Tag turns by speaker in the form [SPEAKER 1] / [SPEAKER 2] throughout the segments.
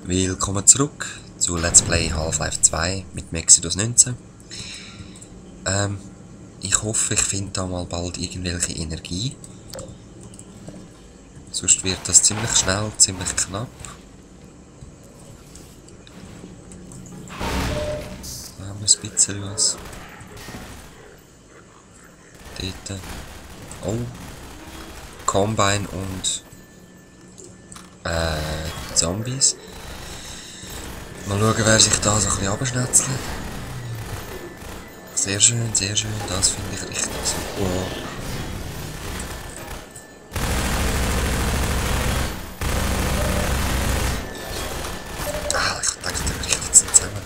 [SPEAKER 1] Willkommen zurück zu Let's Play Half-Life 2 mit Mexidus 19. Ich hoffe, ich finde da mal bald irgendwelche Energie. Sonst wird das ziemlich schnell, ziemlich knapp. Da haben wir ein bisschen was. Dort. Oh. Combine und Zombies. Mal schauen, wer sich da so ein bisschen abschnetzelt. Sehr schön, das finde ich richtig so. Oh. Ah, ich dachte, der bricht jetzt nicht zusammen.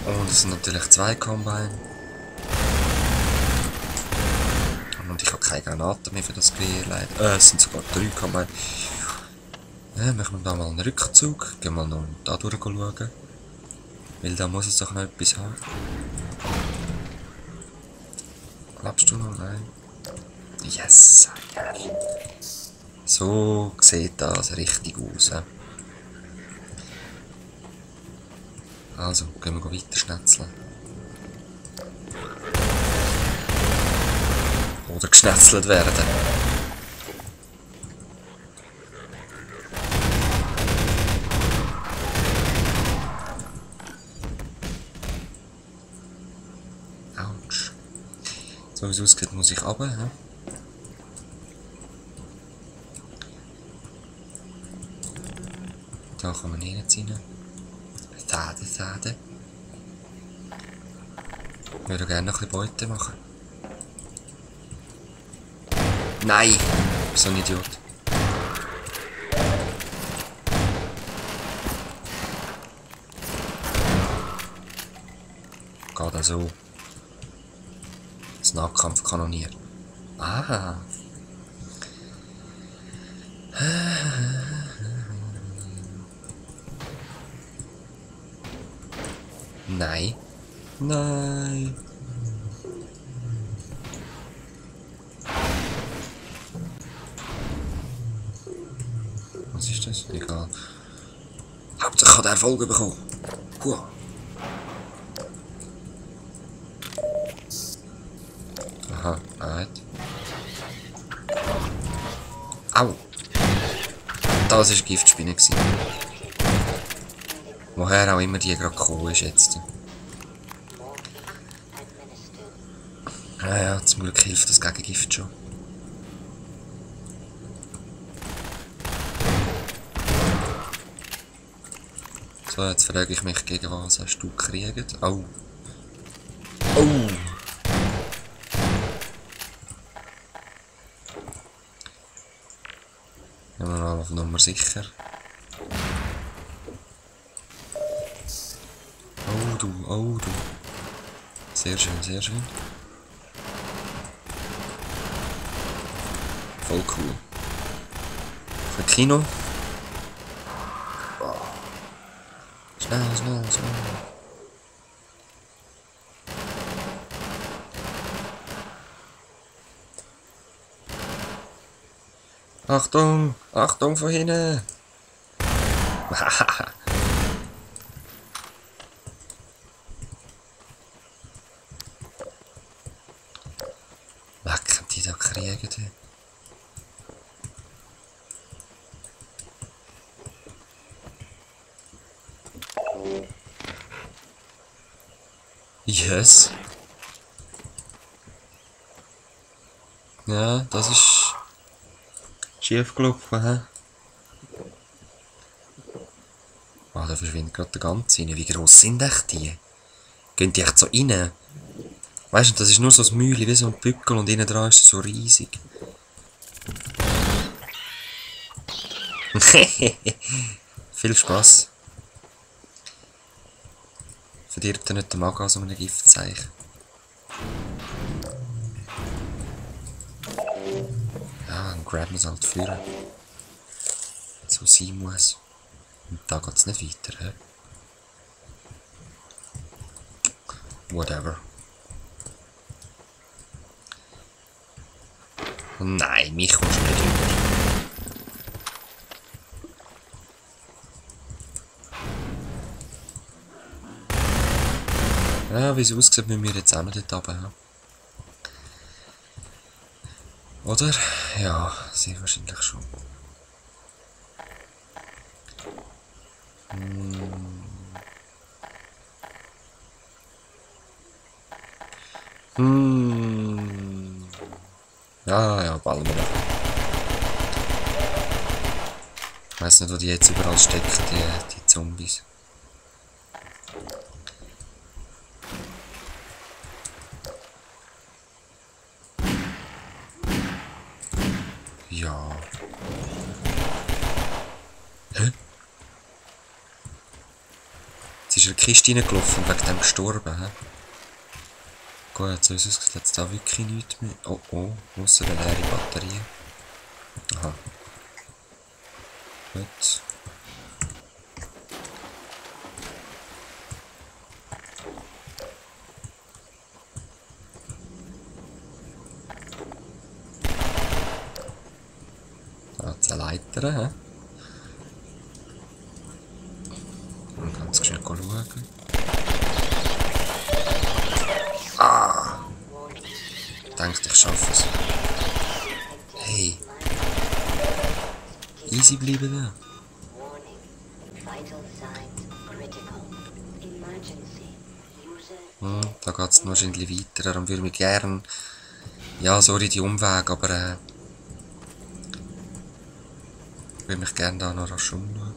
[SPEAKER 1] Und es sind natürlich 2 Combine. Und ich habe keine Granaten mehr für das Gewehr, leider. Es sind sogar 3 Combine. Ja, machen wir da mal einen Rückzug. Gehen wir noch da durchschauen. Weil da muss es doch noch etwas haben. Klappst du noch? Nein. Yes! Ja. So sieht das richtig aus. Also, gehen wir weiter schnetzeln. Oder geschnetzelt werden. Autsch. So wie es aussieht, muss ich runter. Ja? Da kann man nicht rein. Schade. Ich würde gerne noch ein bisschen Beute machen. Nein! So ein Idiot. Geht also. Das Nahkampfkanonier. Ah! Nein. Nein. Was ist das? Egal. Hauptsache hat er Erfolg bekommen. Gut. Aha, alright. Au! Das war Giftspinne. Woher auch immer die gerade gekommen ist jetzt. Ja, zum Glück hilft das gegen Gift schon. So, jetzt frage ich mich, gegen was hast du gekriegt? Oh. Oh! Gehen wir mal auf Nummer sicher. Oh du. Sehr schön. Voll cool. Für Kino. Oh. Schnell. Achtung von hinten. Lecken die da kriegen. Yes. Ja, das ist schief gelaufen, hä? Ah, da verschwindet gerade der ganze rein. Wie gross sind echt die? Gehen die echt so rein? Weißt du, das ist nur so ein Mäuschen wie so ein Bückel und innen dran ist es so riesig. Viel Spaß. Verdirbt er nicht den Magen an so einem Giftzeichen. Ja, dann graben wir es halt führen. So sein muss. Und da geht es nicht weiter, hä? Whatever. Nein, mich kommst du nicht über. Ja, wie es aussieht, müssen wir jetzt auch noch dort runter haben. Oder? Ja, sehr wahrscheinlich schon. Ja, ja, ballen wir. Ich weiss nicht, wo die jetzt überall stecken, die Zombies. Ja. Hä? Jetzt ist eine Kiste reingelaufen und wegen dem gestorben, hä? Gut, so ist es jetzt da wirklich nichts mehr. Oh oh, ausser eine leere Batterie. Aha. Gut. Da hat es eine Leiter, hä? Und ganz schnell schauen. Ah! Ich dachte, ich schaffe es. Hey! Easy bleiben da. Da geht es wahrscheinlich weiter. Darum würde ich gern. Ja, sorry, die Umweg, aber ich würde mich gerne da noch rasch umschauen.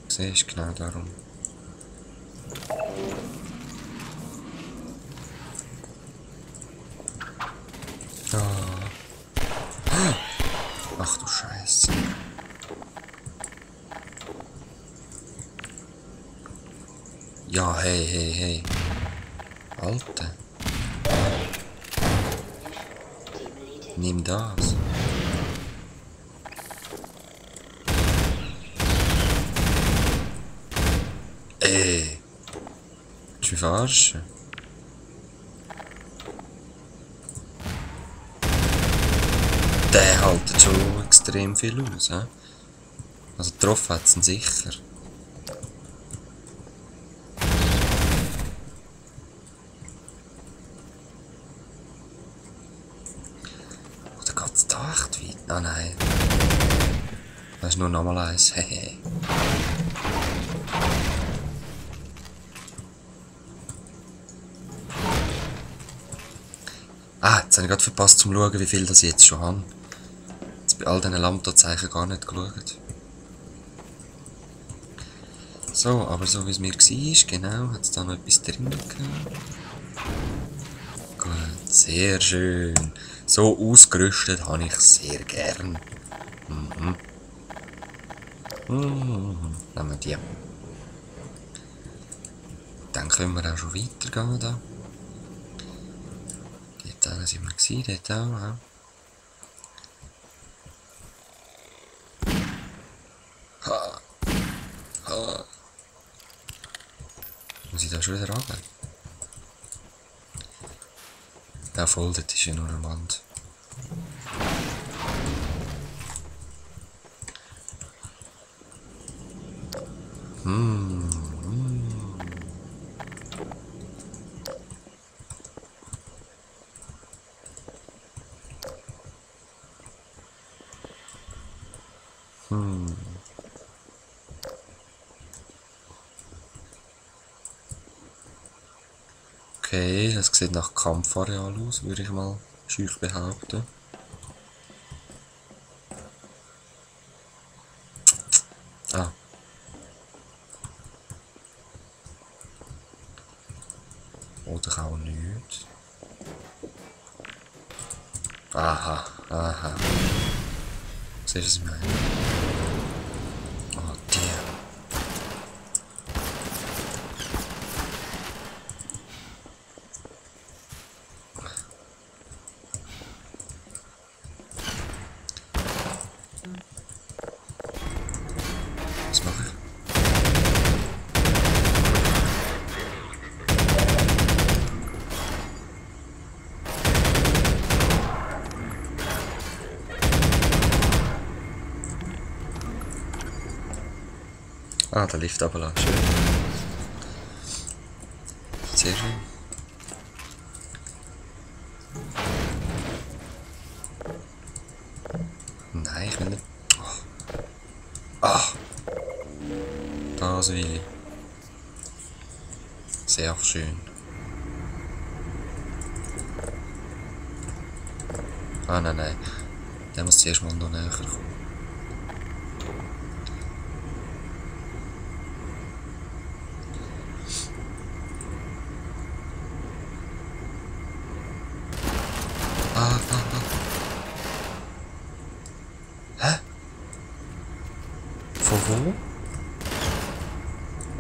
[SPEAKER 1] Siehst du, genau darum. Ach du Scheiße. Ja, hey, hey, hey. Alter. Nimm das. Ey. Willst du mich verarschen? Der hält schon extrem viel aus, hä? Also getroffen hat es ihn sicher. Oder geht es da echt weit? Ah nein. Das ist nur nochmal eins. Hehe. Ah, jetzt habe ich gerade verpasst zum Schauen, wie viel das ich jetzt schon habe. Jetzt bei all diesen Lambda-Zeichen gar nicht geschaut. So, aber so wie es mir war, genau, hat es da noch etwas drin gehabt. Gut, sehr schön. So ausgerüstet habe ich sehr gern. Nehmen wir die. Dann können wir auch schon weitergehen da. Dort sind wir gewesen, dort auch. Ja. Ha. Ha. Muss ich da schon wieder runter? Ja voll, das ist ja nur eine Wand. Okay, das sieht nach Kampfareal aus, würde ich mal schüch behaupten. Ah. Oder auch nicht. Aha, aha. Siehst du, was ich meine? Oh, der. Was mache ich? Ah, der Lift runterlassen. Schön. Sehr schön. Nein, ich will nicht. Ah! Das will ich. Sehr schön. Ah, nein, nein. Der muss zuerst mal noch näher kommen. Ah. Hä? Von wo?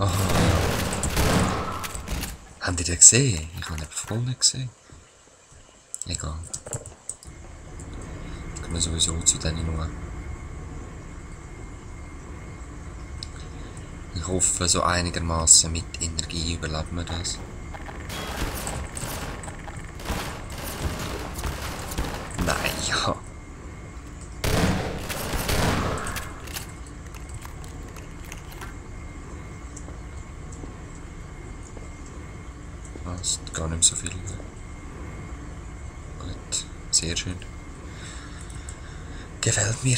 [SPEAKER 1] Aha, ja. Habt ihr den gesehen? Ich habe ihn voll nicht gesehen. Egal. Jetzt kommen wir sowieso zu denen nur. Ich hoffe, so einigermaßen mit Energie überleben wir das. Nein, ja. Das ist gar nicht mehr so viel. Gut, sehr schön. Gefällt mir.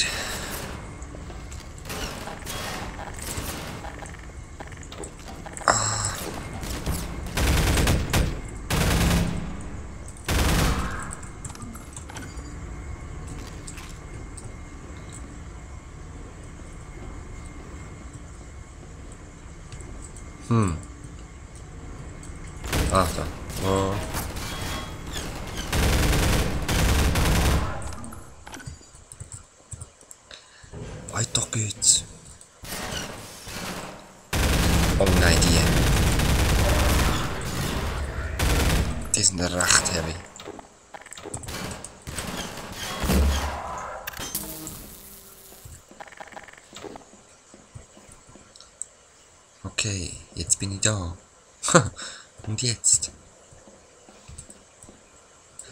[SPEAKER 1] Ah, da. Oh. Weiter geht's. Oh nein, die sind recht heavy. Okay, jetzt bin ich da. Und jetzt?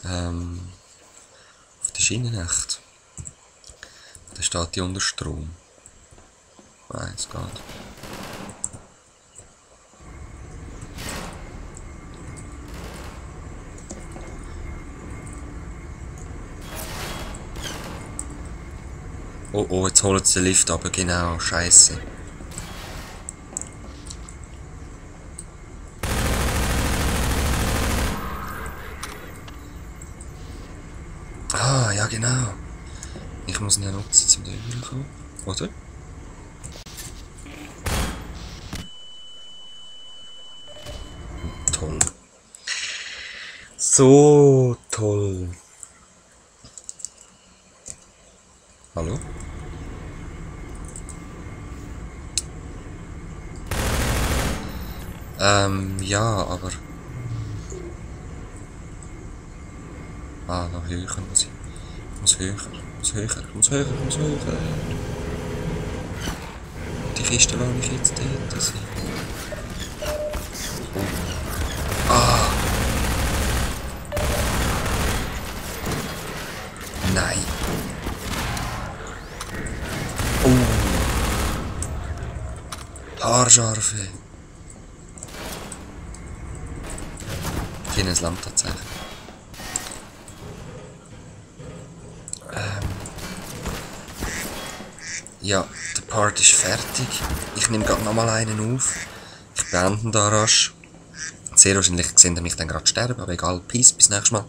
[SPEAKER 1] Auf der Schiene echt. Da steht die unter Strom. Nein, es geht. Oh oh, jetzt holt sie den Lift aber genau, scheiße. Ah, ja genau. Ich muss ihn ja nutzen, um da rüberzukommen. Oder? Toll. So toll. Hallo? Ja, aber... Ah, noch höher muss ich. Muss höher, muss höher, muss höher, muss höher. Die Kiste lasse ich jetzt dort sein. Oh. Ah! Nein! Oh! Haarscharfe! Kleines Lamm tatsächlich. Ja, der Part ist fertig. Ich nehme gerade nochmal einen auf. Ich beende ihn da rasch. Sehr wahrscheinlich sehen ihr mich dann gerade sterben, aber egal. Peace, bis nächstes Mal.